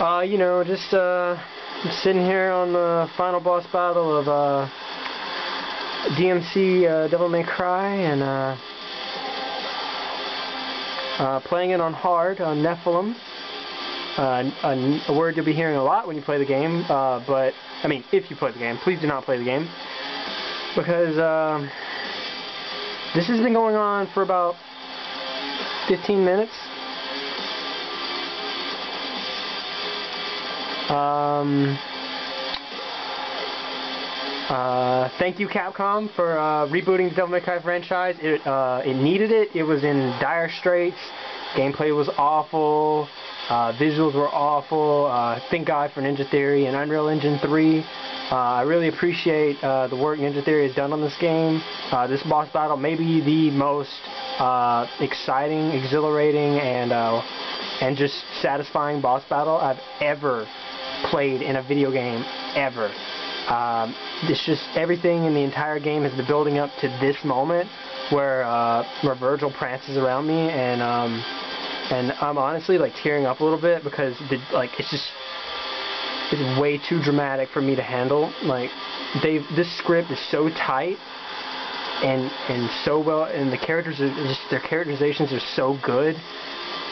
You know, just sitting here on the final boss battle of DmC Devil May Cry, and playing it on hard, on Nephilim. A word you'll be hearing a lot when you play the game, but, I mean, if you play the game. Please do not play the game, because this has been going on for about 15 minutes. Thank you, Capcom, for rebooting the Devil May Cry franchise. It needed it. It was in dire straits. Gameplay was awful. Visuals were awful. Thank God for Ninja Theory and Unreal Engine 3. I really appreciate the work Ninja Theory has done on this game. This boss battle may be the most exciting, exhilarating, and just satisfying boss battle I've ever played in a video game, ever. It's just everything in the entire game has been building up to this moment where Virgil prances around me, and I'm honestly like tearing up a little bit because it's way too dramatic for me to handle. Like this script is so tight and so well, and the characters are just, their characterizations are so good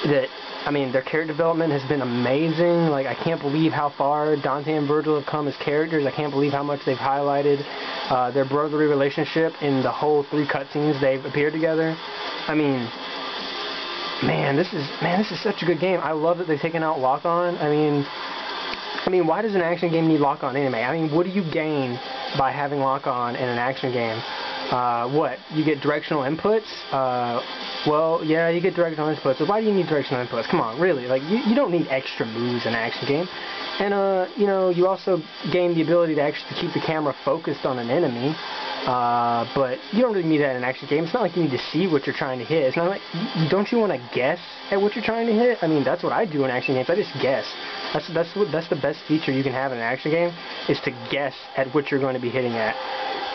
that, I mean, their character development has been amazing. Like, I can't believe how far Dante and Virgil have come as characters. I can't believe how much they've highlighted their brotherly relationship in the whole 3 cutscenes they've appeared together. I mean, man, this is such a good game. I love that they've taken out lock-on. I mean, why does an action game need lock-on anyway? I mean, what do you gain by having lock-on in an action game? What? You get directional inputs? Well, yeah, you get directional inputs. So why do you need directional inputs? Come on, really? Like, you don't need extra moves in an action game. And, you know, you also gain the ability to actually keep the camera focused on an enemy. But you don't really need that in an action game. It's not like you need to see what you're trying to hit. It's not like, don't you want to guess at what you're trying to hit? I mean, that's what I do in action games. I just guess. That's the best feature you can have in an action game, is to guess at what you're going to be hitting at.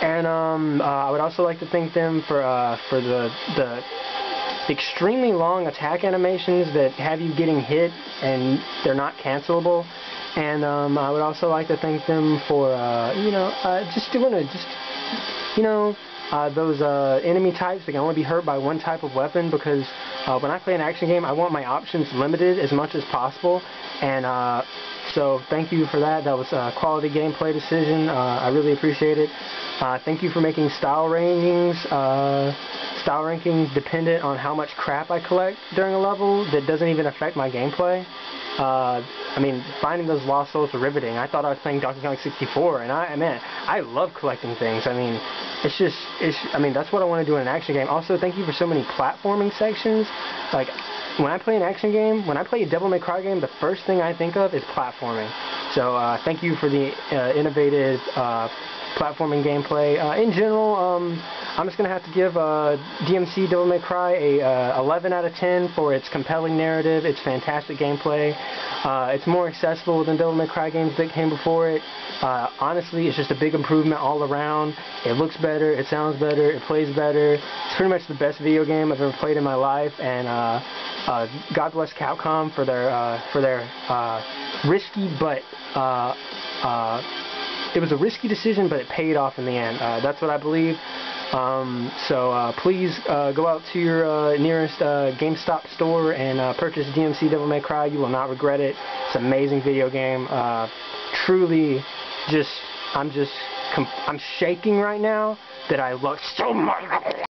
And I would also like to thank them for the extremely long attack animations that have you getting hit and they're not cancelable. And I would also like to thank them for those enemy types that can only be hurt by one type of weapon, because when I play an action game, I want my options limited as much as possible. And so thank you for that. That was a quality gameplay decision. I really appreciate it. Thank you for making style rankings dependent on how much crap I collect during a level that doesn't even affect my gameplay. I mean, finding those lost souls were riveting. I thought I was playing Donkey Kong 64, and I love collecting things. I mean, I mean, that's what I want to do in an action game. Also, thank you for so many platforming sections. Like, when I play an action game, when I play a Devil May Cry game, the first thing I think of is platforming. So, thank you for the innovative platforming gameplay. In general, I'm just going to have to give DmC Devil May Cry a 11 out of 10 for its compelling narrative, its fantastic gameplay. It's more accessible than Devil May Cry games that came before it. Honestly, it's just a big improvement all around. It looks better, it sounds better, it plays better. It's pretty much the best video game I've ever played in my life, and God bless Capcom for their risky, but it was a risky decision, but it paid off in the end. That's what I believe. So please go out to your nearest GameStop store and purchase DmC Devil May Cry. You will not regret it. It's an amazing video game. Truly, I'm shaking right now that I love so much.